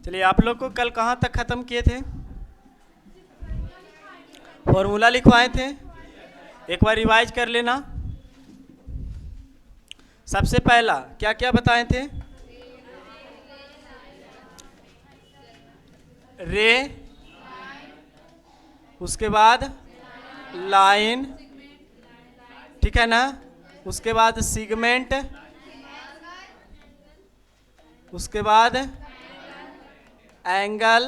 चलिए, आप लोग को कल कहाँ तक ख़त्म किए थे? फॉर्मूला लिखवाए थे। एक बार रिवाइज कर लेना। सबसे पहला क्या क्या बताए थे? रे, उसके बाद लाइन, ठीक है ना, उसके बाद सिगमेंट, उसके बाद एंगल,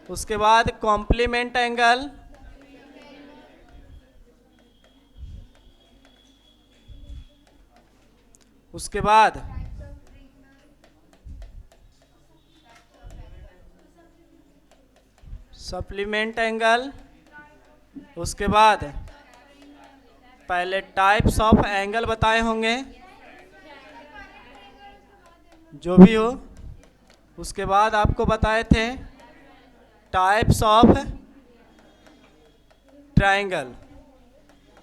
उसके बाद कॉम्प्लीमेंट एंगल, उसके बाद सप्लीमेंट एंगल, उसके बाद पहले टाइप्स ऑफ एंगल बताए होंगे, जो भी हो। उसके बाद आपको बताए थे टाइप्स ऑफ ट्रायंगल,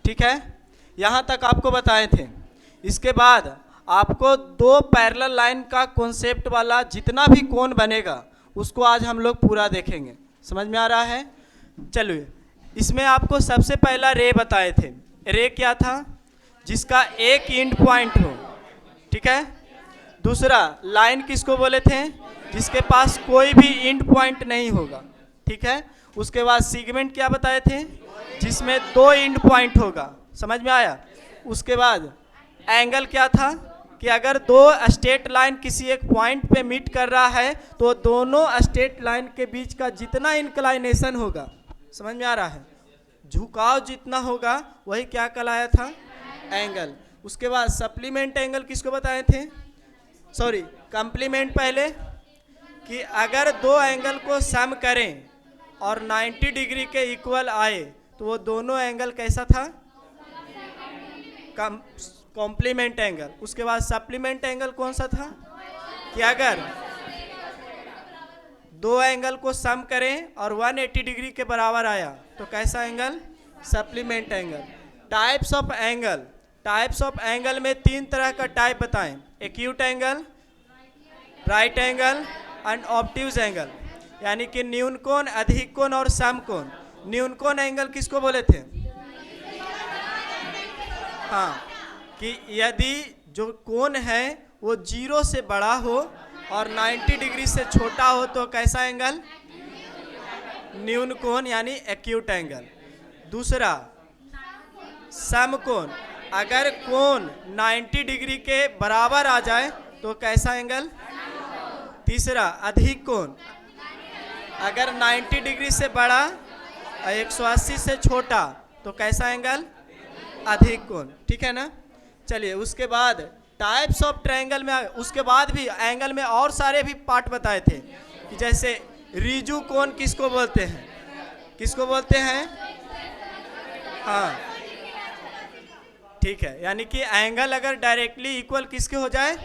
ठीक है, यहाँ तक आपको बताए थे। इसके बाद आपको दो पैरेलल लाइन का कॉन्सेप्ट वाला जितना भी कोण बनेगा उसको आज हम लोग पूरा देखेंगे। समझ में आ रहा है? चलिए, इसमें आपको सबसे पहला रे बताए थे। रे क्या था? जिसका एक एंड पॉइंट हो, ठीक है। दूसरा लाइन किसको बोले थे? जिसके पास कोई भी एंड पॉइंट नहीं होगा, ठीक है। उसके बाद सिगमेंट क्या बताए थे? जिसमें दो एंड पॉइंट होगा। समझ में आया? उसके बाद एंगल क्या था? कि अगर दो स्ट्रेट लाइन किसी एक पॉइंट पे मीट कर रहा है तो दोनों स्ट्रेट लाइन के बीच का जितना इंक्लाइनेशन होगा, समझ में आ रहा है, झुकाव जितना होगा वही क्या कहलाया था? एंगल। उसके बाद सप्लीमेंट एंगल किसको बताए थे? सॉरी, कॉम्प्लीमेंट पहले, कि अगर दो एंगल को सम करें और 90 डिग्री के इक्वल आए तो वो दोनों एंगल कैसा था? Complement angle. उसके बाद सप्लीमेंट एंगल कौन सा था? कि अगर दो एंगल को सम करें और 180 डिग्री के बराबर आया तो कैसा angle? Supplement angle. Types of angle. Types of angle में तीन तरह का टाइप बताएं: acute angle, right angle and obtuse angle, यानी कि न्यून कोण, अधिक कोण और सम कोण। न्यून कोण एंगल किसको बोले थे? हाँ, कि यदि जो कोण है वो 0 से बड़ा हो और 90 डिग्री से छोटा हो तो कैसा एंगल? न्यून कोण यानी एक्यूट एंगल। दूसरा सम कोण, अगर कोण 90 डिग्री के बराबर आ जाए तो कैसा एंगल? तीसरा अधिक कोण, अगर 90 डिग्री से बड़ा और 180 से छोटा तो कैसा एंगल? अधिक कोण, ठीक है ना। चलिए, उसके बाद टाइप्स ऑफ ट्रायंगल में उसके बाद भी एंगल में और सारे भी पार्ट बताए थे, कि जैसे रिजु कोण किसको बोलते हैं? किसको बोलते हैं? हाँ, ठीक है, यानी कि एंगल अगर डायरेक्टली इक्वल किसके हो जाए,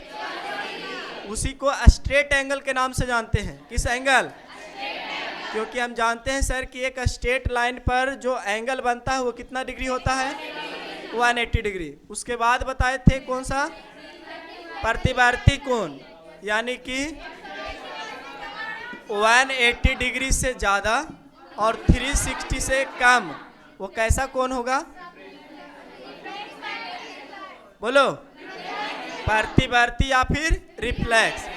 उसी को स्ट्रेट एंगल के नाम से जानते हैं। किस एंगल? क्योंकि हम जानते हैं सर कि एक स्ट्रेट लाइन पर जो एंगल बनता है वो कितना डिग्री होता है? 180 डिग्री। उसके बाद बताए थे कौन सा? प्रतिवर्ती कोण, यानी कि 180 डिग्री से ज़्यादा और 360 से कम, वो कैसा कोण होगा? बोलो, प्रतिवर्ती या फिर रिफ्लेक्स।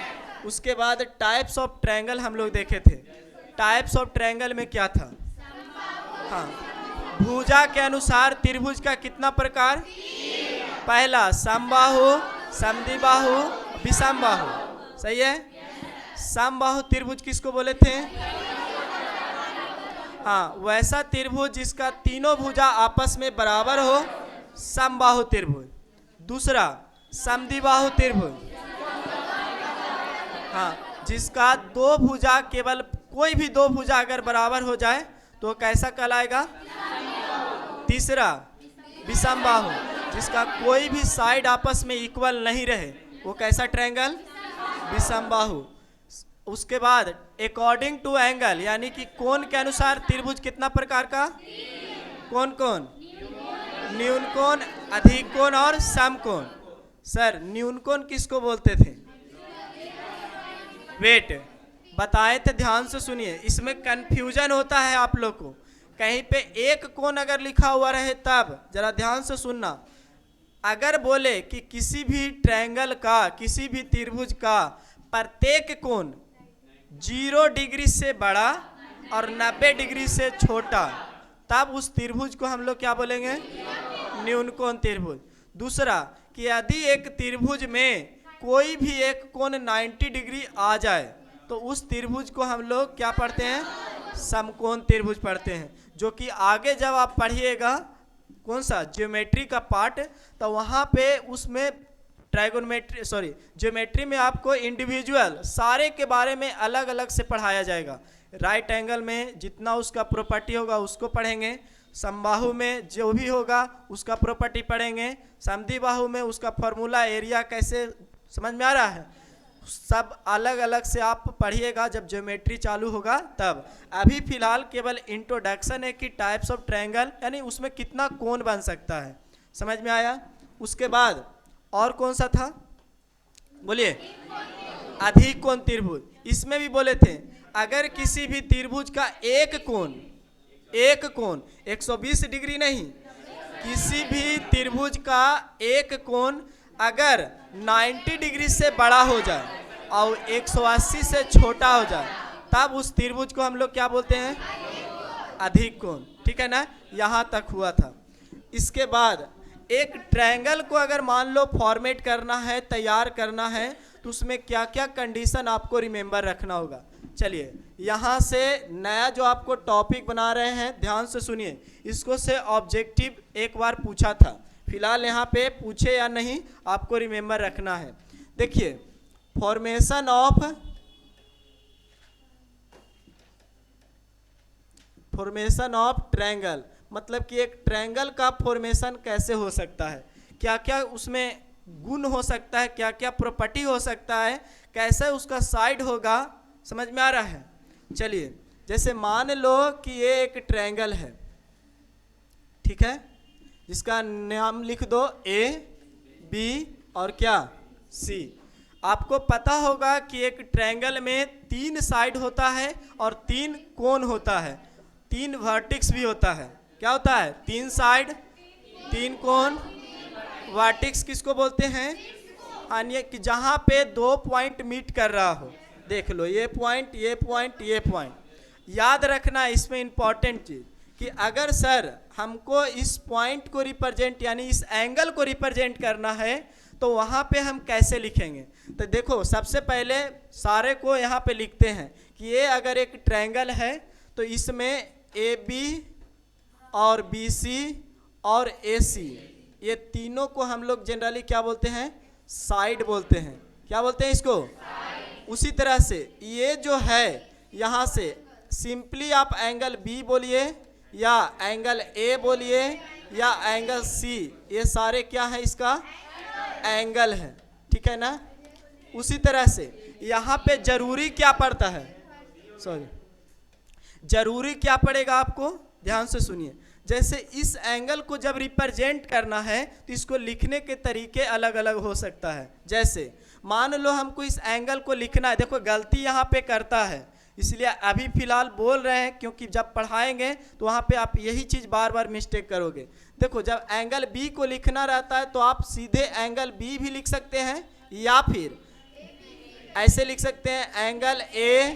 उसके बाद टाइप्स ऑफ ट्रायंगल हम लोग देखे थे। टाइप्स ऑफ ट्रायंगल में क्या था? हाँ, भुजा के अनुसार त्रिभुज का कितना प्रकार? पहला समबाहु, समद्विबाहु, विषमबाहु। सही है। समबाहु त्रिभुज किसको बोले थे? हाँ, वैसा त्रिभुज जिसका तीनों भुजा आपस में बराबर हो, समबाहु त्रिभुज। दूसरा समद्विबाहु त्रिभुज, हाँ, जिसका दो भुजा, केवल कोई भी दो भुजा अगर बराबर हो जाए तो कैसा कहलाएगा? तीसरा विषमबाहु, जिसका कोई भी साइड आपस में इक्वल नहीं रहे, वो कैसा ट्रायंगल? विषमबाहु। उसके बाद अकॉर्डिंग टू एंगल, यानी कि कोण के अनुसार त्रिभुज कितना प्रकार का? कौन कौन? न्यून कोण, अधिक कोण और सम कोण। सर, न्यून कोण किसको बोलते थे? वेट बताए थे, ध्यान से सुनिए, इसमें कंफ्यूजन होता है आप लोग को। कहीं पे एक कोण अगर लिखा हुआ रहे तब जरा ध्यान से सुनना। अगर बोले कि किसी भी ट्रायंगल का, किसी भी त्रिभुज का प्रत्येक कोण 0 डिग्री से बड़ा और 90 डिग्री से छोटा, तब उस त्रिभुज को हम लोग क्या बोलेंगे? न्यून कोण त्रिभुज। दूसरा कि यदि एक त्रिभुज में कोई भी एक कोण 90 डिग्री आ जाए तो उस त्रिभुज को हम लोग क्या पढ़ते हैं? समकोण त्रिभुज पढ़ते हैं। जो कि आगे जब आप पढ़िएगा कौन सा ज्योमेट्री का पार्ट, तो वहाँ पे उसमें ट्राइगोनोमेट्री ज्योमेट्री में आपको इंडिविजुअल सारे के बारे में अलग अलग से पढ़ाया जाएगा। राइट एंगल में जितना उसका प्रॉपर्टी होगा उसको पढ़ेंगे, समबाहु में जो भी होगा उसका प्रॉपर्टी पढ़ेंगे, समद्विबाहु में उसका फॉर्मूला, एरिया कैसे, समझ में आ रहा है? सब अलग अलग से आप पढ़िएगा जब ज्योमेट्री चालू होगा तब। अभी फिलहाल केवल इंट्रोडक्शन है कि टाइप्स ऑफ ट्रायंगल, यानी उसमें कितना कोण बन सकता है, समझ में आया? उसके बाद और कौन सा था बोलिए? अधिक कोण त्रिभुज। इसमें भी बोले थे अगर किसी भी त्रिभुज का एक कोण 120 डिग्री नहीं, किसी भी त्रिभुज का एक कोण अगर 90 डिग्री से बड़ा हो जाए और 180 से छोटा हो जाए, तब उस त्रिभुज को हम लोग क्या बोलते हैं? अधिक कोण। ठीक है ना? यहाँ तक हुआ था। इसके बाद एक ट्रायंगल को अगर मान लो फॉर्मेट करना है, तैयार करना है, तो उसमें क्या क्या कंडीशन आपको रिमेंबर रखना होगा। चलिए यहाँ से नया जो आपको टॉपिक बना रहे हैं, ध्यान से सुनिए, इसको से ऑब्जेक्टिव एक बार पूछा था, फिलहाल यहाँ पे पूछे या नहीं आपको रिमेंबर रखना है। देखिए फॉर्मेशन ऑफ ट्रायंगल, मतलब कि एक ट्रायंगल का फॉर्मेशन कैसे हो सकता है, क्या क्या उसमें गुण हो सकता है, क्या क्या प्रॉपर्टी हो सकता है, कैसे उसका साइड होगा, समझ में आ रहा है? चलिए जैसे मान लो कि ये एक ट्रायंगल है, ठीक है, जिसका नाम लिख दो ए बी और क्या सी। आपको पता होगा कि एक ट्रायंगल में 3 साइड होता है और 3 कोण होता है, 3 वर्टिक्स भी होता है। क्या होता है? 3 साइड 3 कोण। वर्टिक्स किसको बोलते हैं? यानी कि जहाँ पे 2 पॉइंट मीट कर रहा हो, देख लो ये पॉइंट, ये पॉइंट, ये पॉइंट। याद रखना इसमें इंपॉर्टेंट चीज कि अगर सर हमको इस पॉइंट को रिप्रेजेंट, यानी इस एंगल को रिप्रेजेंट करना है, तो वहाँ पे हम कैसे लिखेंगे? तो देखो सबसे पहले सारे को यहाँ पे लिखते हैं कि ये अगर एक ट्रायंगल है तो इसमें ए बी और बी सी और ए सी, ये तीनों को हम लोग जनरली क्या बोलते हैं? साइड बोलते हैं। क्या बोलते हैं इसको? उसी तरह से ये जो है यहाँ से सिंपली आप एंगल बी बोलिए या एंगल ए बोलिए या एंगल सी, ये सारे क्या है? इसका एंगल है। ठीक है ना? उसी तरह से यहाँ पे जरूरी क्या पड़ता है? जरूरी क्या पड़ेगा आपको? ध्यान से सुनिए। जैसे इस एंगल को जब रिप्रेजेंट करना है तो इसको लिखने के तरीके अलग अलग हो सकता है। जैसे मान लो हमको इस एंगल को लिखना है, देखो गलती यहाँ पे करता है, इसलिए अभी फिलहाल बोल रहे हैं, क्योंकि जब पढ़ाएंगे तो वहाँ पे आप यही चीज़ बार बार मिस्टेक करोगे। देखो जब एंगल बी को लिखना रहता है तो आप सीधे एंगल बी भी लिख सकते हैं या फिर ऐसे लिख सकते हैं एंगल ए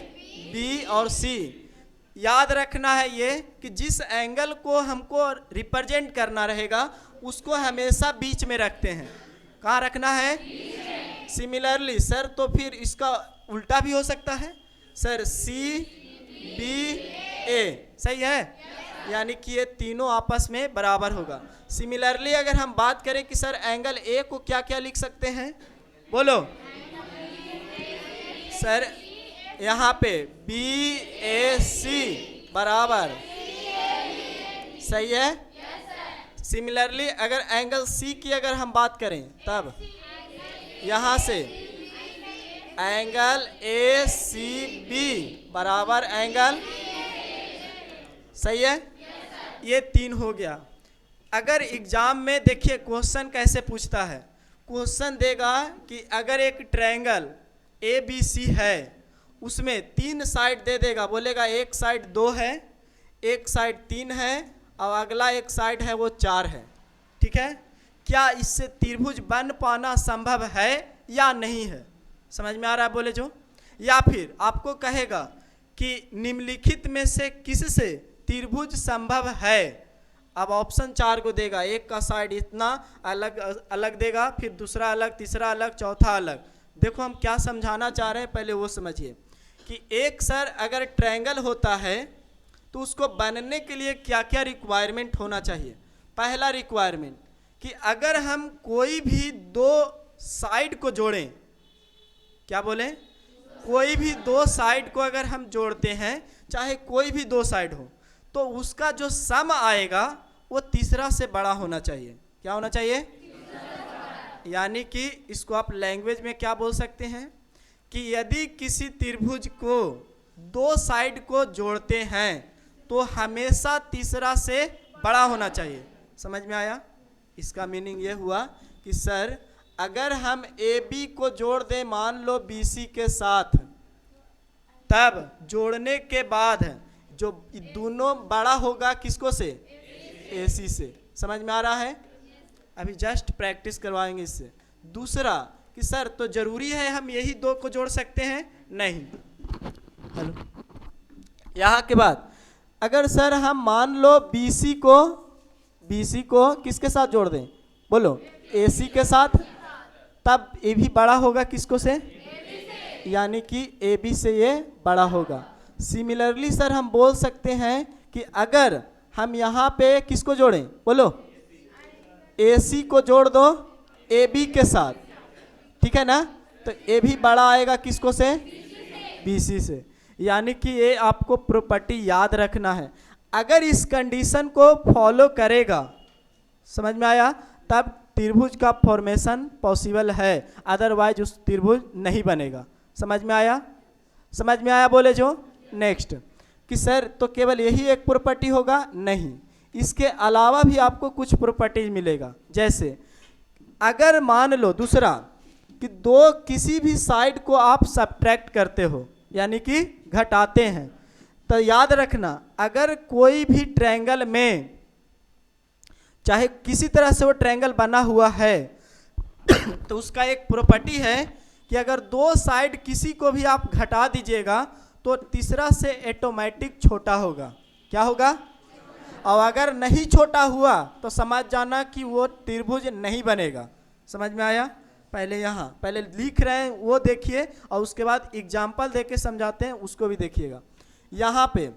बी और सी। याद रखना है ये कि जिस एंगल को हमको रिप्रेजेंट करना रहेगा उसको हमेशा बीच में रखते हैं। कहाँ रखना है? सिमिलरली सर तो फिर इसका उल्टा भी हो सकता है सर, सी बी ए, सही है? यानी कि ये तीनों आपस में बराबर होगा। सिमिलरली अगर हम बात करें कि सर एंगल ए को क्या क्या लिख सकते हैं, बोलो सर। यहाँ पे बी ए सी बराबर, सही है? सिमिलरली अगर एंगल सी की अगर हम बात करें तब यहाँ से एंगल ए सी बी बराबर एंगल, सही है? ये 3 हो गया। अगर एग्जाम में देखिए क्वेश्चन कैसे पूछता है, क्वेश्चन देगा कि अगर एक ट्रायंगल ए बी सी है उसमें 3 साइड दे देगा, बोलेगा एक साइड 2 है, एक साइड 3 है और अगला एक साइड है वो 4 है। ठीक है, क्या इससे त्रिभुज बन पाना संभव है या नहीं है? समझ में आ रहा है बोले जो? या फिर आपको कहेगा कि निम्नलिखित में से किससे त्रिभुज संभव है? अब ऑप्शन 4 को देगा, एक का साइड इतना अलग अलग देगा, फिर दूसरा अलग, तीसरा अलग, चौथा अलग। देखो हम क्या समझाना चाह रहे हैं पहले वो समझिए कि एक सर अगर ट्रायंगल होता है तो उसको बनने के लिए क्या क्या रिक्वायरमेंट होना चाहिए। पहला रिक्वायरमेंट कि अगर हम कोई भी 2 साइड को जोड़ें, क्या बोलें, कोई भी 2 साइड को अगर हम जोड़ते हैं, चाहे कोई भी 2 साइड हो, तो उसका जो सम आएगा वो तीसरा से बड़ा होना चाहिए। क्या होना चाहिए? यानी कि इसको आप लैंग्वेज में क्या बोल सकते हैं कि यदि किसी त्रिभुज को 2 साइड को जोड़ते हैं तो हमेशा तीसरा से बड़ा होना चाहिए। समझ में आया? इसका मीनिंग ये हुआ कि सर अगर हम AB को जोड़ दें मान लो BC के साथ, तब जोड़ने के बाद जो दोनों बड़ा होगा किसको से? AC से। समझ में आ रहा है? अभी जस्ट प्रैक्टिस करवाएंगे इससे। दूसरा कि सर तो जरूरी है हम यही 2 को जोड़ सकते हैं? नहीं। हेलो, यहाँ के बाद अगर सर हम मान लो BC को किसके साथ जोड़ दें? बोलो, AC के साथ, तब ये भी बड़ा होगा किसको से? यानी कि AB से ये बड़ा होगा। सिमिलरली सर हम बोल सकते हैं कि अगर हम यहाँ पे किसको जोड़ें? बोलो, AC को जोड़ दो AB के साथ, ठीक है ना, तो ये भी बड़ा आएगा किसको से? BC से। यानी कि ये आपको प्रॉपर्टी याद रखना है। अगर इस कंडीशन को फॉलो करेगा, समझ में आया, तब त्रिभुज का फॉर्मेशन पॉसिबल है, अदरवाइज उस त्रिभुज नहीं बनेगा। समझ में आया? समझ में आया बोले जो? नेक्स्ट कि सर तो केवल यही एक प्रॉपर्टी होगा? नहीं, इसके अलावा भी आपको कुछ प्रॉपर्टीज मिलेगा। जैसे अगर मान लो दूसरा कि 2 किसी भी साइड को आप सब्ट्रैक्ट करते हो, यानी कि घटाते हैं, तो याद रखना अगर कोई भी ट्रायंगल में चाहे किसी तरह से वो ट्रायंगल बना हुआ है तो उसका एक प्रॉपर्टी है कि अगर 2 साइड किसी को भी आप घटा दीजिएगा तो तीसरा से ऑटोमेटिक छोटा होगा। क्या होगा? और अगर नहीं छोटा हुआ तो समझ जाना कि वो त्रिभुज नहीं बनेगा। समझ में आया? पहले लिख रहे हैं वो देखिए और उसके बाद एग्जाम्पल देके समझाते हैं, उसको भी देखिएगा। यहाँ पे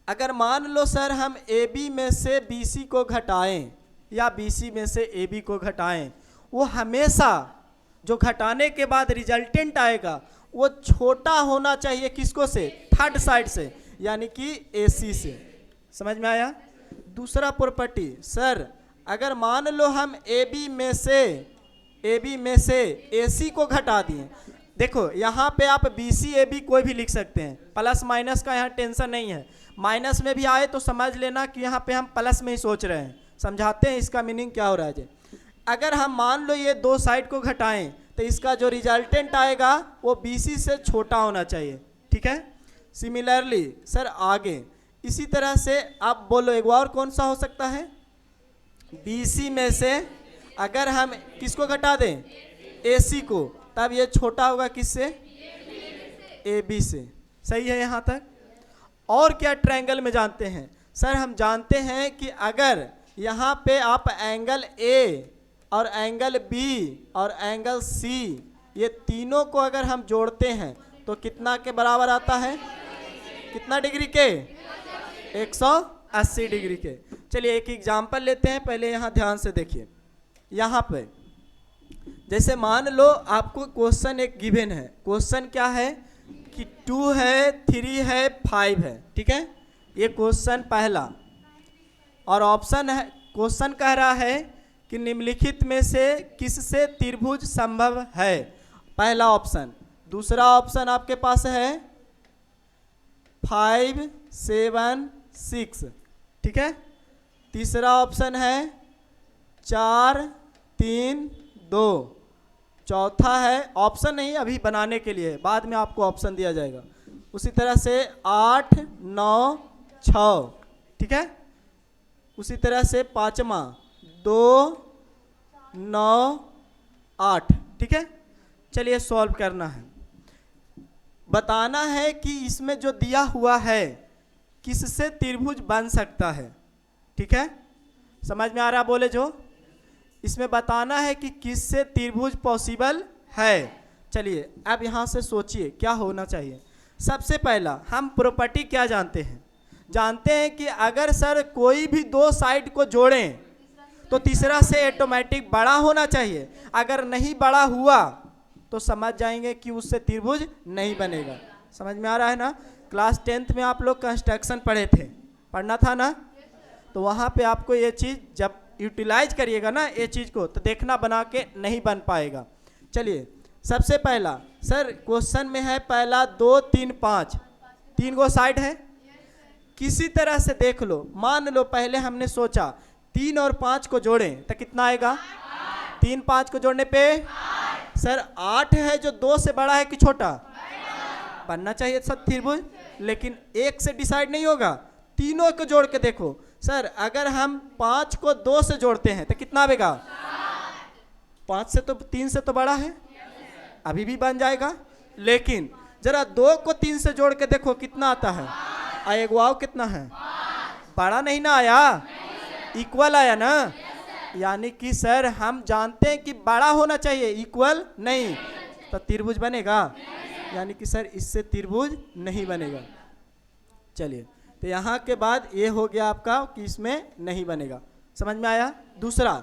अगर मान लो सर हम AB में से BC को घटाएं या BC में से AB को घटाएं, वो हमेशा जो घटाने के बाद रिजल्टेंट आएगा वो छोटा होना चाहिए किसको से? थर्ड साइड से, यानी कि AC से। समझ में आया? दूसरा प्रॉपर्टी सर अगर मान लो हम AB में से AC को घटा दिए, देखो यहाँ पे आप BC AB कोई भी लिख सकते हैं, प्लस माइनस का यहाँ टेंशन नहीं है। माइनस में भी आए तो समझ लेना कि यहाँ पे हम प्लस में ही सोच रहे हैं। समझाते हैं इसका मीनिंग क्या हो रहा है। अगर हम मान लो ये 2 साइड को घटाएं तो इसका जो रिजल्टेंट आएगा वो BC से छोटा होना चाहिए। ठीक है? सिमिलरली सर आगे इसी तरह से आप बोलो एक और कौन सा हो सकता है? BC में से अगर हम किसको घटा दें? AC को, तब ये छोटा होगा किससे? AB से। सही है यहाँ तक? और क्या ट्रायंगल में जानते हैं? सर हम जानते हैं कि अगर यहाँ पे आप एंगल A और एंगल B और एंगल C ये तीनों को अगर हम जोड़ते हैं तो कितना के बराबर आता है? कितना डिग्री के? 180 डिग्री के। चलिए एक एग्जाम्पल लेते हैं, पहले यहाँ ध्यान से देखिए। यहाँ पे जैसे मान लो आपको क्वेश्चन एक गिवन है। क्वेश्चन क्या है कि 2 है, 3 है, 5 है। ठीक है, ये क्वेश्चन पहला। और ऑप्शन है, क्वेश्चन कह रहा है कि निम्नलिखित में से किससे त्रिभुज संभव है? पहला ऑप्शन। दूसरा ऑप्शन आपके पास है 5, 7, 6। ठीक है, तीसरा ऑप्शन है 4, 3, 2। चौथा है ऑप्शन नहीं, अभी बनाने के लिए, बाद में आपको ऑप्शन दिया जाएगा। उसी तरह से 8 9 6, ठीक है। उसी तरह से पांचवा 2 9 8, ठीक है। चलिए सॉल्व करना है, बताना है कि इसमें जो दिया हुआ है किससे त्रिभुज बन सकता है, ठीक है। समझ में आ रहा बोले जो, इसमें बताना है कि किससे त्रिभुज पॉसिबल है। चलिए अब यहाँ से सोचिए क्या होना चाहिए। सबसे पहला हम प्रॉपर्टी क्या जानते हैं, जानते हैं कि अगर सर कोई भी दो साइड को जोड़ें तो तीसरा से ऑटोमेटिक बड़ा होना चाहिए, अगर नहीं बड़ा हुआ तो समझ जाएंगे कि उससे त्रिभुज नहीं बनेगा। समझ में आ रहा है ना। क्लास 10th में आप लोग कंस्ट्रक्शन पढ़े थे, पढ़ना था ना, तो वहाँ पे आपको ये चीज़ जब यूटिलाइज करिएगा ना ये चीज़ को, तो देखना बना के नहीं बन पाएगा। चलिए सबसे पहला सर क्वेश्चन में है पहला 2 3 5, 3 गो साइड है। किसी तरह से देख लो, मान लो पहले हमने सोचा 3 और 5 को जोड़ें तो कितना आएगा, 3 5 को जोड़ने पे सर 8 है जो 2 से बड़ा है कि छोटा, बनना चाहिए सब त्रिभुज, लेकिन एक से डिसाइड नहीं होगा, तीनों को जोड़ के देखो। सर अगर हम 5 को 2 से जोड़ते हैं तो कितना आएगा, 5 से तो 3 से तो बड़ा है, अभी भी बन जाएगा। लेकिन जरा 2 को 3 से जोड़ के देखो कितना आता है, आएगा वाव कितना है, बड़ा नहीं ना आया, इक्वल आया ना। यानी कि सर हम जानते हैं कि बड़ा होना चाहिए, इक्वल नहीं, तो त्रिभुज बनेगा, यानी कि सर इससे त्रिभुज नहीं बनेगा। चलिए तो यहाँ के बाद ये हो गया आपका कि इसमें नहीं बनेगा, समझ में आया। दूसरा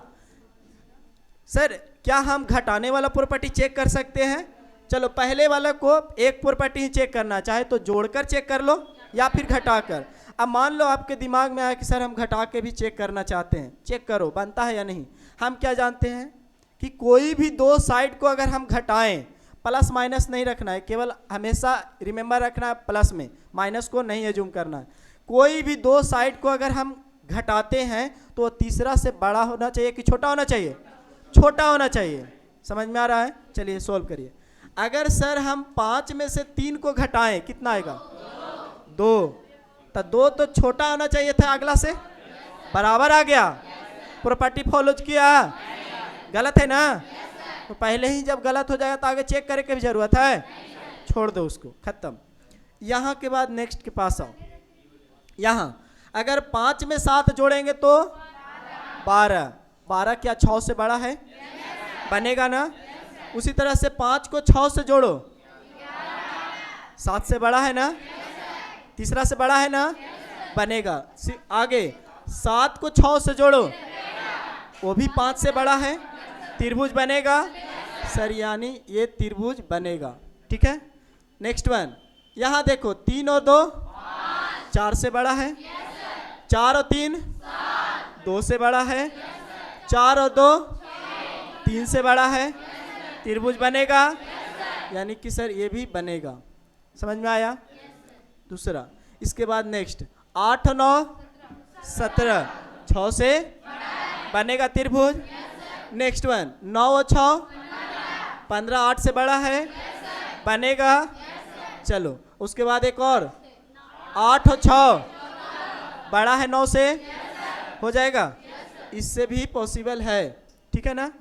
सर क्या हम घटाने वाला प्रॉपर्टी चेक कर सकते हैं। चलो पहले वाला को एक प्रॉपर्टी ही चेक करना, चाहे तो जोड़कर चेक कर लो या फिर घटाकर। अब मान लो आपके दिमाग में आया कि सर हम घटा के भी चेक करना चाहते हैं, चेक करो बनता है या नहीं। हम क्या जानते हैं कि कोई भी दो साइड को अगर हम घटाएं, प्लस माइनस नहीं रखना है, केवल हमेशा रिमेंबर रखना है प्लस में, माइनस को नहीं एज्यूम करना है। कोई भी दो साइड को अगर हम घटाते हैं तो तीसरा से बड़ा होना चाहिए कि छोटा होना चाहिए, छोटा होना चाहिए। समझ में आ रहा है। चलिए सोल्व करिए। अगर सर हम 5 में से 3 को घटाएं कितना आएगा, 2, तो 2 तो छोटा होना चाहिए था, अगला से बराबर आ गया, प्रॉपर्टी फॉलो किया, गलत है ना। तो पहले ही जब गलत हो जाएगा तो आगे चेक करने की भी जरूरत है, छोड़ दो उसको, खत्म। यहाँ के बाद नेक्स्ट के पास आओ। यहाँ अगर 5 में 7 जोड़ेंगे तो 12, 12 क्या 6 से बड़ा है, बनेगा ना। उसी तरह से 5 को 6 से जोड़ो, 7 से बड़ा है ना, तीसरा से बड़ा है ना, बनेगा। आगे 7 को 6 से जोड़ो, वो भी 5 से बड़ा है, त्रिभुज बनेगा सर, यानी ये त्रिभुज बनेगा, ठीक है। नेक्स्ट वन, यहाँ देखो 3 और 2 4 से बड़ा है, 4 और 3 2 से बड़ा है, 4 और 2 3 से बड़ा है, त्रिभुज बनेगा, यानी कि सर ये भी बनेगा। समझ में आया। दूसरा इसके बाद नेक्स्ट 8 और 9 17, 6 से बनेगा त्रिभुज। नेक्स्ट वन 9 और 6 15, 8 से बड़ा है, बनेगा। चलो उसके बाद एक और 8 और 6 बड़ा है 9 से, हो जाएगा, इससे भी पॉसिबल है, ठीक है ना।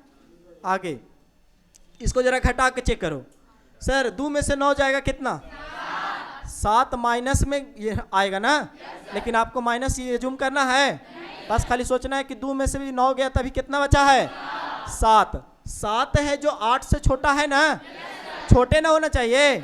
आगे इसको जरा घटा के चेक करो। सर 2 में से 9 जाएगा कितना, 7 माइनस में ये आएगा ना, लेकिन आपको माइनस ये जूम करना है, बस खाली सोचना है कि 2 में से भी 9 गया तभी कितना बचा है, 7। 7 है जो 8 से छोटा है ना, छोटे ना होना चाहिए,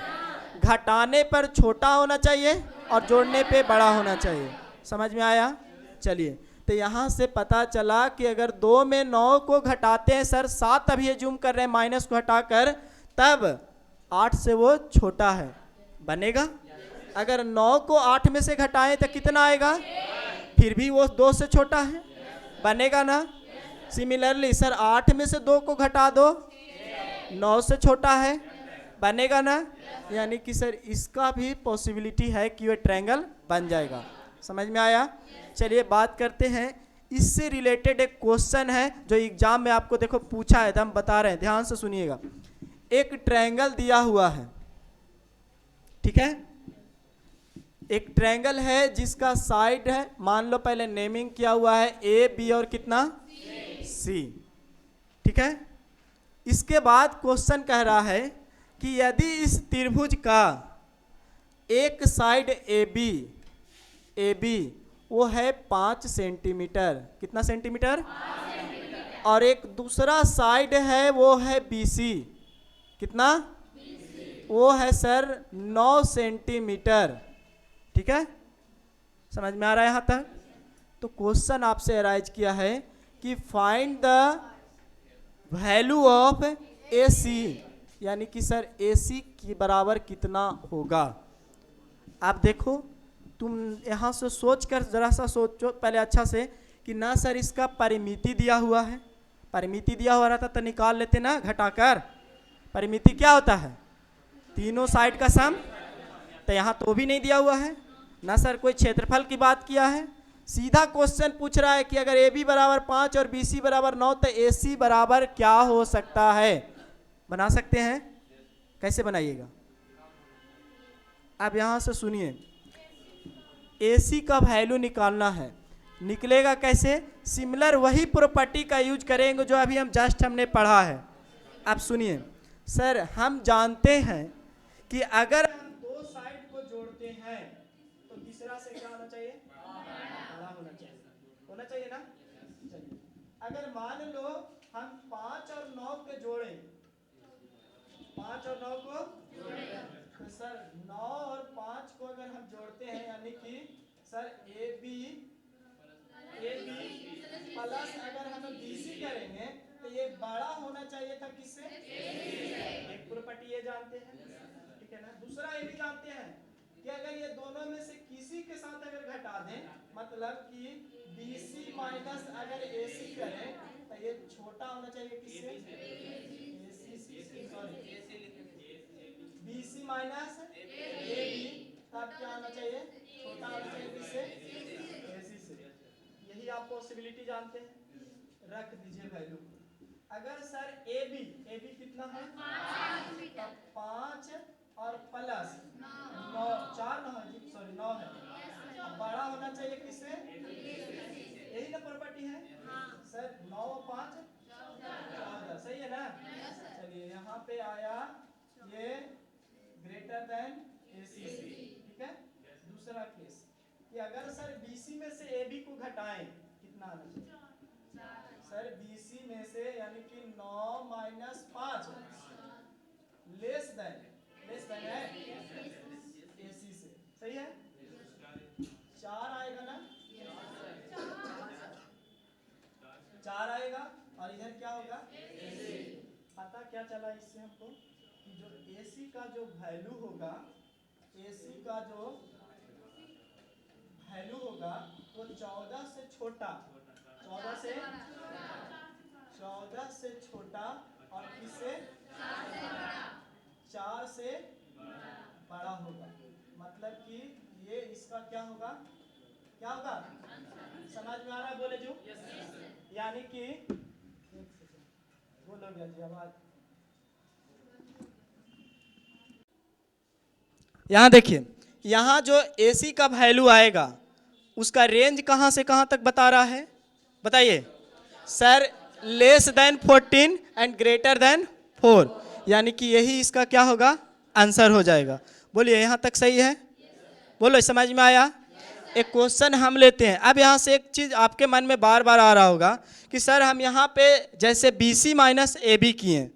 घटाने पर छोटा होना चाहिए और जोड़ने पे बड़ा होना चाहिए। समझ में आया। चलिए तो यहाँ से पता चला कि अगर 2 में 9 को घटाते हैं सर, 7 अभी ये जूम कर रहे हैं माइनस को हटाकर, तब 8 से वो छोटा है, बनेगा। अगर 9 को 8 में से घटाएं तो कितना आएगा, फिर भी वो 2 से छोटा है, बनेगा ना। सिमिलरली सर 8 में से 2 को घटा दो, 9 से छोटा है, बनेगा ना। यानी कि सर इसका भी पॉसिबिलिटी है कि वो ट्रायंगल बन जाएगा। समझ में आया। चलिए बात करते हैं, इससे रिलेटेड एक क्वेश्चन है जो एग्जाम में आपको देखो पूछा है, हम बता रहे हैं, ध्यान से सुनिएगा। एक ट्रायंगल दिया हुआ है, ठीक है, एक ट्रायंगल है जिसका साइड है, मान लो पहले नेमिंग किया हुआ है ए बी और कितना सी, ठीक है। इसके बाद क्वेश्चन कह रहा है कि यदि इस त्रिभुज का एक साइड ए बी वो है 5 सेंटीमीटर, कितना सेंटीमीटर, और एक दूसरा साइड है वो है BC, कितना, वो है सर 9 सेंटीमीटर, ठीक है, समझ में आ रहा है यहाँ तक। तो क्वेश्चन आपसे अराइज किया है कि find the value of AC, यानी कि सर AC के बराबर कितना होगा। आप देखो, तुम यहाँ से सोच कर जरा सा सोचो पहले अच्छा से कि ना सर इसका परिमिति दिया हुआ है, परिमिति दिया हुआ रहता तो निकाल लेते ना घटाकर। परिमिति क्या होता है, तीनों साइड का सम, तो यहाँ तो भी नहीं दिया हुआ है ना सर कोई क्षेत्रफल की बात किया है। सीधा क्वेश्चन पूछ रहा है कि अगर AB बराबर 5 और BC बराबर 9 तो AC बराबर क्या हो सकता है। बना सकते हैं, कैसे बनाइएगा, अब यहाँ से सुनिए, AC का वैल्यू निकालना है, निकलेगा कैसे, सिमिलर वही प्रॉपर्टी का यूज करेंगे जो अभी हम जस्ट हमने पढ़ा है। अब सुनिए सर, हम जानते हैं कि अगर हम दो साइड को जोड़ते हैं तो तीसरा से क्या होना चाहिए, बड़ा होना चाहिए ना। चलिए, अगर मान लो हम 5 और 9 के जोड़ें, 5 और 9 को तो सर 9 और 5 को अगर हम जोड़ते हैं यानी कि सर ए बी प्लस अगर हम BC करेंगे तो ये बड़ा होना चाहिए था किससे, एक प्रॉपर्टी ये जानते हैं, ठीक है ना। दूसरा ये भी जानते हैं कि अगर ये दोनों में से किसी के साथ अगर घटा दें, मतलब कि BC माइनस अगर AC करें तो ये छोटा होना चाहिए किससे, BC माइनस AB, तब क्या होना चाहिए, छोटा होना चाहिए किससे, AC से। यही आप पॉसिबिलिटी जानते हैं, रख दीजिए वैल्यू। अगर सर AB कितना है, 5 और प्लस 9, 4 9 है, सॉरी 9 है, बड़ा होना चाहिए किससे, यही ना प्रॉपर्टी है सर, 9 और 5 14, सही है ना। चलिए यहाँ पे आया ये ग्रेटर देन AC से, ठीक है। दूसरा केस कि अगर सर BC में से AB को घटाएं, कितना आना चाहिए सर, BC में से यानी कि 9 माइनस 5 लेस देन है AC से, सही है, 4 आएगा ना, 4 आएगा, और इधर क्या होगा, पता क्या चला इससे हमको कि जो AC का जो वैल्यू होगा, AC का जो वैल्यू होगा वो 14 से छोटा, 14 से छोटा और किससे, 4 से बड़ा होगा, मतलब कि ये इसका क्या होगा, समझ में आ रहा है, बोले जो यानी कि बोलो भैया जी आवाज, यहाँ देखिए, यहाँ जो AC का वैल्यू आएगा उसका रेंज कहाँ से कहाँ तक बता रहा है, बताइए sir, less than 14 and greater than 4, यानी कि यही इसका क्या होगा, आंसर हो जाएगा। बोलिए यहाँ तक सही है, बोलो समझ में आया। एक क्वेश्चन हम लेते हैं, अब यहाँ से एक चीज़ आपके मन में बार बार आ रहा होगा कि सर हम यहाँ पे जैसे BC माइनस AB किए,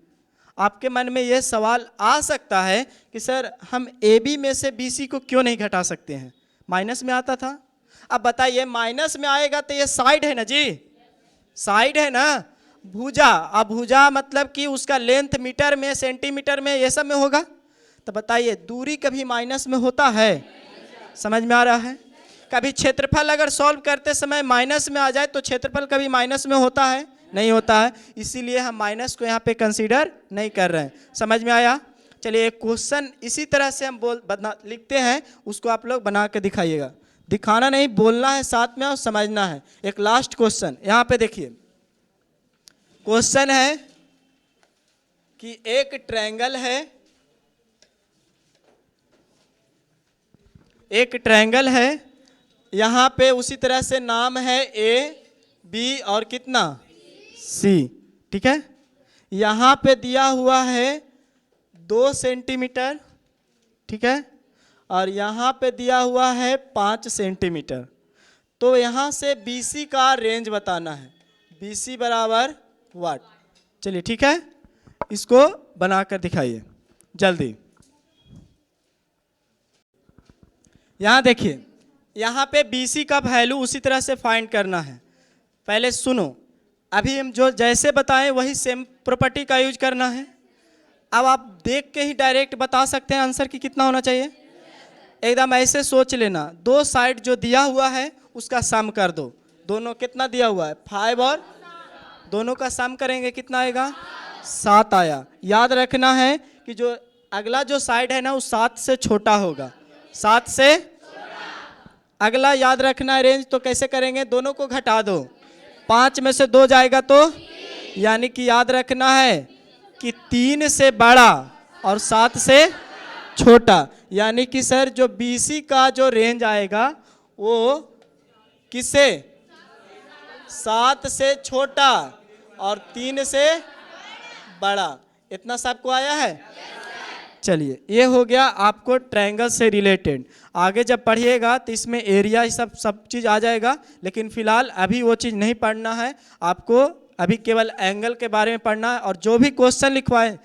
आपके मन में ये सवाल आ सकता है कि सर हम AB में से BC को क्यों नहीं घटा सकते हैं, माइनस में आता था। अब बताइए माइनस में आएगा तो ये साइड है ना जी, साइड है ना, भुजा, अब भुजा मतलब कि उसका लेंथ मीटर में, सेंटीमीटर में, ये सब में होगा, तो बताइए दूरी कभी माइनस में होता है, समझ में आ रहा है। कभी क्षेत्रफल अगर सॉल्व करते समय माइनस में आ जाए तो क्षेत्रफल कभी माइनस में होता है, नहीं होता है, इसीलिए हम माइनस को यहाँ पे कंसीडर नहीं कर रहे हैं, समझ में आया। चलिए एक क्वेश्चन इसी तरह से हम लिखते हैं, उसको आप लोग बना के दिखाइएगा, दिखाना नहीं बोलना है साथ में और समझना है। एक लास्ट क्वेश्चन यहाँ पे देखिए, क्वेश्चन है कि एक ट्रायंगल है, एक ट्रायंगल है, यहाँ पे उसी तरह से नाम है ए बी और कितना सी, ठीक है। यहाँ पे दिया हुआ है 2 सेंटीमीटर, ठीक है, और यहाँ पे दिया हुआ है 5 सेंटीमीटर। तो यहाँ से BC का रेंज बताना है, BC बराबर वाट। चलिए ठीक है, इसको बनाकर दिखाइए जल्दी। यहाँ देखिए, यहाँ पे BC का वैल्यू उसी तरह से फाइंड करना है। पहले सुनो, अभी हम जो जैसे बताएं वही सेम प्रॉपर्टी का यूज करना है। अब आप देख के ही डायरेक्ट बता सकते हैं आंसर की कितना होना चाहिए। एकदम ऐसे सोच लेना, 2 साइड जो दिया हुआ है उसका सम कर दो। दोनों कितना दिया हुआ है 5 और दोनों का सम करेंगे कितना आएगा 7 आया। याद रखना है कि जो अगला जो साइड है ना वो 7 से छोटा होगा, 7 से अगला याद रखना है रेंज। तो कैसे करेंगे, दोनों को घटा दो, 5 में से 2 जाएगा तो यानी कि याद रखना है कि 3 से बड़ा और 7 से छोटा, यानी कि सर जो BC का जो रेंज आएगा वो किससे 7 से छोटा और 3 से बड़ा। इतना सबको आया है। चलिए ये हो गया आपको ट्रायंगल से रिलेटेड। आगे जब पढ़िएगा तो इसमें एरिया सब चीज़ आ जाएगा, लेकिन फिलहाल अभी वो चीज़ नहीं पढ़ना है आपको। अभी केवल एंगल के बारे में पढ़ना है, और जो भी क्वेश्चन लिखवाए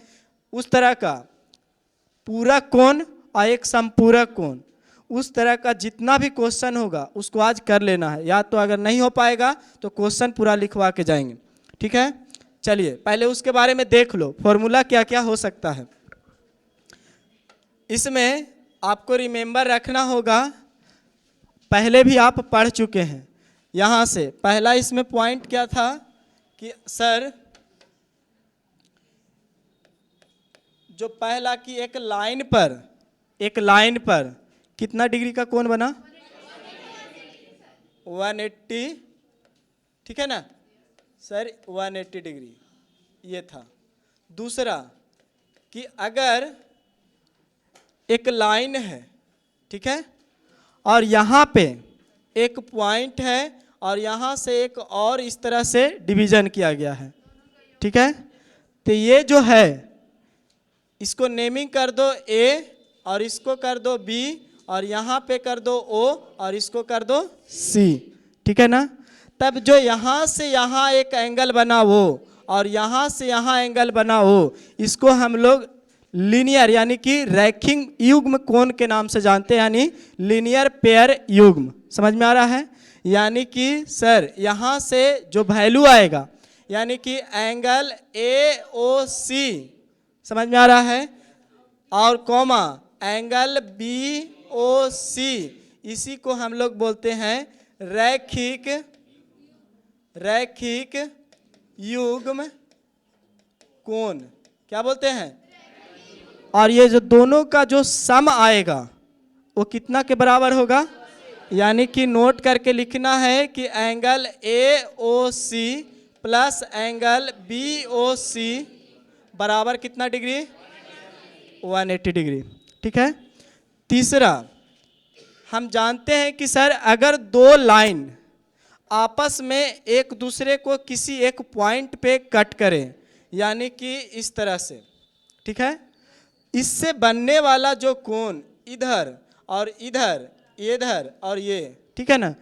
उस तरह का पूरा कोण और एक संपूरक कोण, उस तरह का जितना भी क्वेश्चन होगा उसको आज कर लेना है। या तो अगर नहीं हो पाएगा तो क्वेश्चन पूरा लिखवा के जाएंगे, ठीक है। चलिए पहले उसके बारे में देख लो, फॉर्मूला क्या क्या हो सकता है। इसमें आपको रिमेंबर रखना होगा, पहले भी आप पढ़ चुके हैं। यहाँ से पहला इसमें पॉइंट क्या था कि सर जो पहला कि एक लाइन पर कितना डिग्री का कोण बना 180, ठीक है ना सर 180 डिग्री ये था। दूसरा कि अगर एक लाइन है, ठीक है, और यहाँ पे एक पॉइंट है और यहाँ से एक और इस तरह से डिवीजन किया गया है, ठीक है। तो ये जो है इसको नेमिंग कर दो A और इसको कर दो B और यहाँ पे कर दो O और इसको कर दो C, ठीक है ना। तब जो यहाँ से यहाँ एक एंगल बना वो और यहाँ से यहाँ एंगल बना वो, इसको हम लोग लीनियर यानी कि रैखिक युग्म कोण के नाम से जानते हैं, यानी लीनियर पेयर युग्म। समझ में आ रहा है। यानी कि सर यहाँ से जो वैल्यू आएगा यानी कि एंगल AOC, समझ में आ रहा है, और कॉमा एंगल BOC, इसी को हम लोग बोलते हैं रैखिक युग्म कोण। क्या बोलते हैं। और ये जो दोनों का जो सम आएगा वो कितना के बराबर होगा, यानी कि नोट करके लिखना है कि angle AOC plus angle BOC बराबर कितना डिग्री 180 डिग्री, ठीक है। तीसरा हम जानते हैं कि सर अगर 2 लाइन आपस में एक दूसरे को किसी एक पॉइंट पे कट करें, यानी कि इस तरह से, ठीक है, इससे बनने वाला जो कोण इधर और इधर, इधर और ये, ठीक है ना,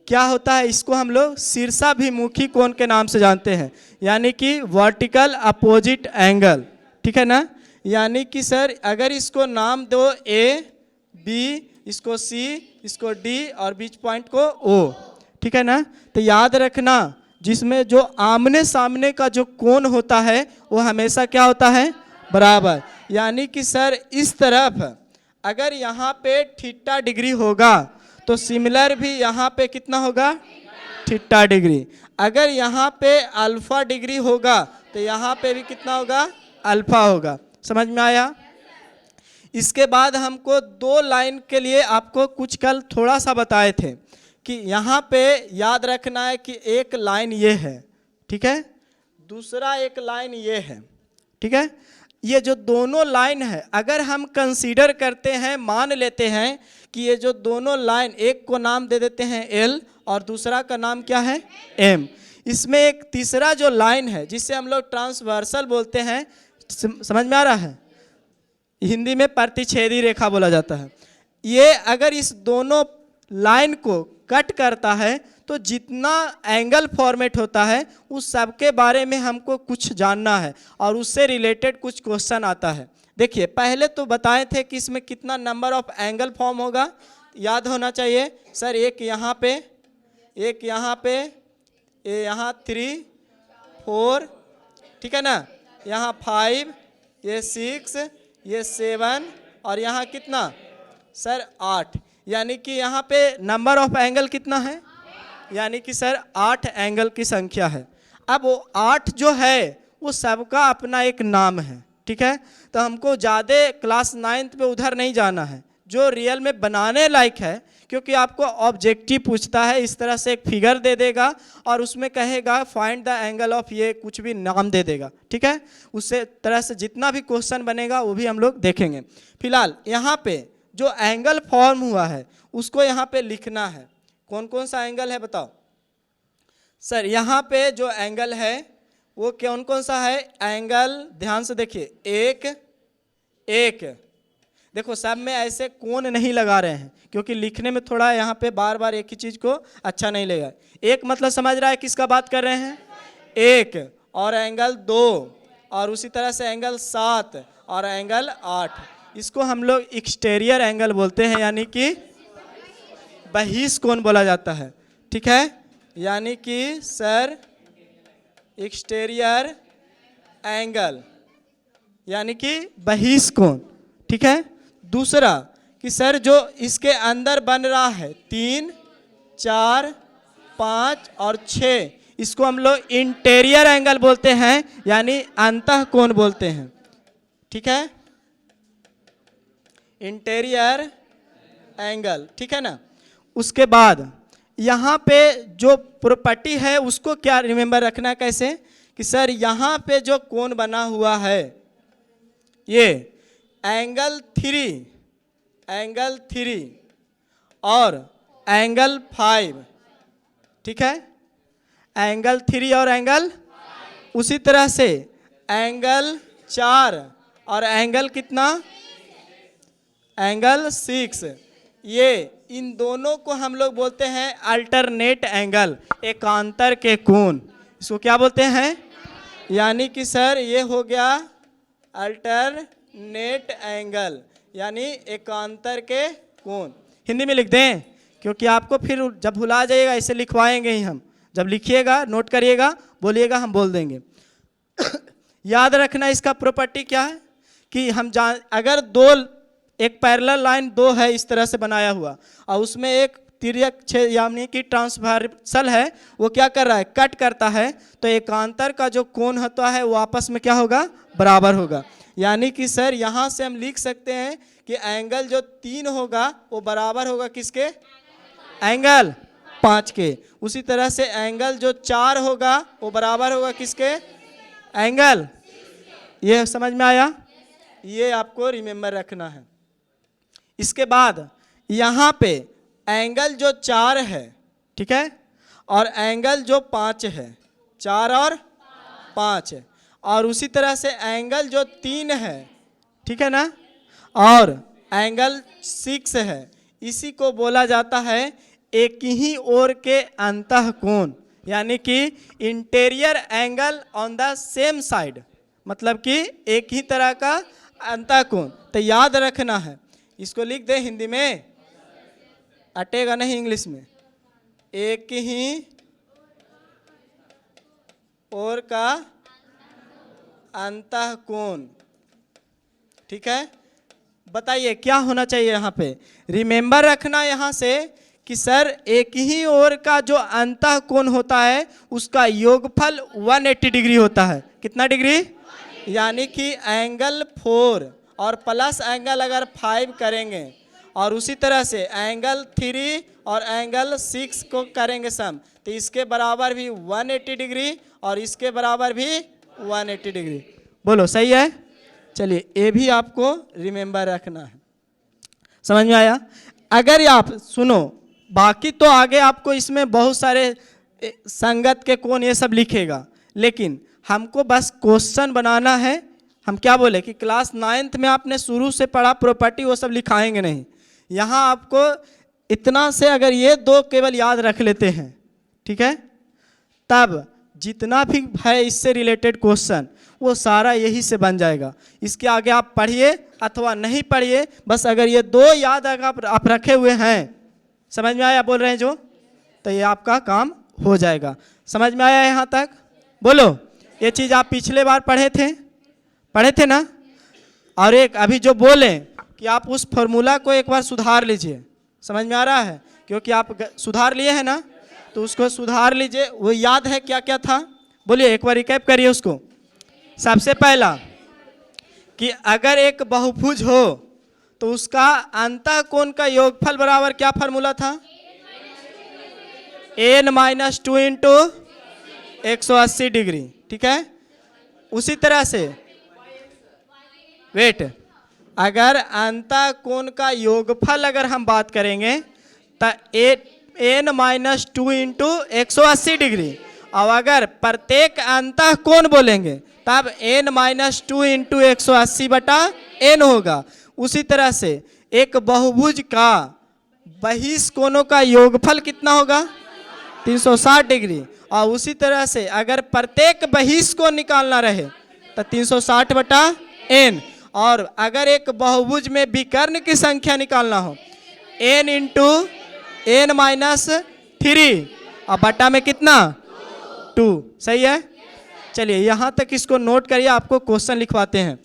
क्या होता है, इसको हम लोग शीर्षाभिमुखी कोण के नाम से जानते हैं, यानी कि वर्टिकल अपोजिट एंगल, ठीक है ना। यानी कि सर अगर इसको नाम दो A B, इसको C, इसको D और बीच पॉइंट को O, ठीक है ना। तो याद रखना जिसमें जो आमने सामने का जो कोण होता है वो हमेशा क्या होता है बराबर। यानी कि सर इस तरफ अगर यहाँ पे थीटा डिग्री होगा तो सिमिलर भी यहाँ पे कितना होगा थीटा डिग्री। अगर यहाँ पे अल्फा डिग्री होगा तो यहाँ पे भी कितना होगा अल्फा होगा। समझ में आया। इसके बाद हमको 2 लाइन के लिए आपको कुछ कल थोड़ा सा बताए थे कि यहाँ पे याद रखना है कि एक लाइन ये है, ठीक है, दूसरा एक लाइन ये है, ठीक है। ये जो दोनों लाइन है, अगर हम कंसीडर करते हैं, मान लेते हैं कि ये जो दोनों लाइन, एक को नाम दे देते हैं एल और दूसरा का नाम क्या है एम, इसमें एक तीसरा जो लाइन है जिसे हम लोग ट्रांसवर्सल बोलते हैं, समझ में आ रहा है, हिंदी में प्रतिच्छेदी रेखा बोला जाता है। ये अगर इस दोनों लाइन को कट करता है तो जितना एंगल फॉर्मेट होता है उस सब के बारे में हमको कुछ जानना है और उससे रिलेटेड कुछ क्वेश्चन आता है। देखिए पहले तो बताए थे कि इसमें कितना नंबर ऑफ एंगल फॉर्म होगा, याद होना चाहिए सर। एक यहाँ पे, एक यहाँ पे, ये यहाँ 3 4, ठीक है ना, यहाँ 5, ये 6, ये 7 और यहाँ कितना सर 8, यानी कि यहाँ पे नंबर ऑफ एंगल कितना है, यानी कि सर 8 एंगल की संख्या है। अब वो 8 जो है वो सबका अपना एक नाम है, ठीक है। तो हमको ज़्यादा क्लास 9th पे उधर नहीं जाना है, जो रियल में बनाने लायक है, क्योंकि आपको ऑब्जेक्टिव पूछता है, इस तरह से एक फिगर दे देगा और उसमें कहेगा फाइंड द एंगल ऑफ, ये कुछ भी नाम दे देगा, ठीक है। उससे तरह से जितना भी क्वेश्चन बनेगा वो भी हम लोग देखेंगे। फिलहाल यहाँ पे जो एंगल फॉर्म हुआ है उसको यहाँ पे लिखना है। कौन कौन सा एंगल है बताओ सर। यहाँ पे जो एंगल है वो कौन कौन सा है एंगल, ध्यान से देखिए, एक देखो सब में ऐसे कोण नहीं लगा रहे हैं क्योंकि लिखने में थोड़ा यहाँ पे बार बार एक ही चीज़ को अच्छा नहीं लगेगा। एक मतलब समझ रहा है किसका बात कर रहे हैं, एक, और एंगल 2 और उसी तरह से एंगल 7 और एंगल 8, इसको हम लोग एक्सटीरियर एंगल बोलते हैं, यानी कि बहिष कोण बोला जाता है, ठीक है। यानी कि सर एक्सटीरियर एंगल यानी कि बहिष कोण, ठीक है। दूसरा कि सर जो इसके अंदर बन रहा है 3, 4, 5 और 6, इसको हम लोग इंटीरियर एंगल बोलते हैं, यानी अंतः कोण बोलते हैं, ठीक है, इंटीरियर एंगल, ठीक है ना। उसके बाद यहाँ पे जो प्रॉपर्टी है उसको क्या रिमेंबर रखना है, कैसे कि सर यहाँ पे जो कोण बना हुआ है ये एंगल 3 और एंगल 5, ठीक है, एंगल 3 और एंगल, उसी तरह से एंगल 4 और एंगल कितना, एंगल 6, ये इन दोनों को हम लोग बोलते हैं अल्टरनेट एंगल, एकांतर के कोण, इसको क्या बोलते हैं, यानी कि सर ये हो गया अल्टरनेट एंगल, यानी एकांतर के कोण। हिंदी में लिख दें क्योंकि आपको फिर जब भुला जाइएगा ऐसे लिखवाएंगे ही हम, जब लिखिएगा नोट करिएगा, बोलिएगा हम बोल देंगे। याद रखना इसका प्रॉपर्टी क्या है कि हम अगर एक पैरेलल लाइन 2 है इस तरह से बनाया हुआ और उसमें एक तिर्यक छेद यानी कि ट्रांसवर्सल है, वो क्या कर रहा है, कट करता है, तो एकांतर का जो कोण होता है वो आपस में क्या होगा, बराबर होगा। यानी कि सर यहाँ से हम लिख सकते हैं कि एंगल जो 3 होगा वो बराबर होगा किसके, एंगल 5 के। उसी तरह से एंगल जो 4 होगा वो बराबर होगा किसके, एंगल, ये समझ में आया, ये आपको रिमेंबर रखना है। इसके बाद यहाँ पे एंगल जो 4 है, ठीक है, और एंगल जो 5 है, 4 और 5, और उसी तरह से एंगल जो 3 है, ठीक है ना, और एंगल 6 है, इसी को बोला जाता है एक ही ओर के अंतः कोण, यानी कि interior angle on the same side, मतलब कि एक ही तरह का अंतः कोण। तो याद रखना है, इसको लिख दे हिंदी में, अटेगा नहीं इंग्लिश में, एक ही ओर का अंतः कोण, ठीक है। बताइए क्या होना चाहिए यहाँ पे, रिमेंबर रखना यहाँ से कि सर एक ही ओर का जो अंतः कोण होता है उसका योगफल 180 डिग्री होता है। कितना डिग्री, यानी कि एंगल 4 और प्लस एंगल अगर 5 करेंगे और उसी तरह से एंगल 3 और एंगल 6 को करेंगे सम, तो इसके बराबर भी 180 डिग्री और इसके बराबर भी 180 डिग्री। बोलो सही है। चलिए ये भी आपको रिमेंबर रखना है। समझ में आया? अगर ये आप सुनो, बाकी तो आगे आपको इसमें बहुत सारे संगत के कोण ये सब लिखेगा, लेकिन हमको बस क्वेश्चन बनाना है। हम क्या बोले कि क्लास 9th में आपने शुरू से पढ़ा प्रॉपर्टी, वो सब लिखाएंगे नहीं। यहाँ आपको इतना से अगर ये दो केवल याद रख लेते हैं, ठीक है, तब जितना भी है इससे रिलेटेड क्वेश्चन वो सारा यही से बन जाएगा। इसके आगे आप पढ़िए अथवा नहीं पढ़िए, बस अगर ये दो याद अगर आप रखे हुए हैं, समझ में आया बोल रहे हैं जो, तो ये आपका काम हो जाएगा। समझ में आया यहाँ तक? बोलो। ये चीज़ आप पिछले बार पढ़े थे ना? और एक अभी जो बोले कि आप उस फॉर्मूला को एक बार सुधार लीजिए। समझ में आ रहा है? क्योंकि आप सुधार लिए हैं ना, तो उसको सुधार लीजिए। वो याद है क्या क्या था? बोलिए, एक बार रिकैप करिए उसको। सबसे पहला कि अगर एक बहुभुज हो तो उसका अंतःकोण का योगफल बराबर क्या फॉर्मूला था? n-2 into 180 degree. ठीक है। उसी तरह से वेट, अगर अंतःकोण का योगफल अगर हम बात करेंगे तो n-2 इंटू 180 डिग्री, और अगर प्रत्येक अंतःकोण बोलेंगे तब n-2 इंटू 180 बटा n होगा। उसी तरह से एक बहुभुज का बहिष्कोणों का योगफल कितना होगा? 360 डिग्री। और उसी तरह से अगर प्रत्येक बहिष्कोण निकालना रहे तो 360 बटा n। और अगर एक बहुभुज में विकर्ण की संख्या निकालना हो, n इंटू n-3, और बटा में कितना? 2। सही है। चलिए यहाँ तक इसको नोट करिए, आपको क्वेश्चन लिखवाते हैं।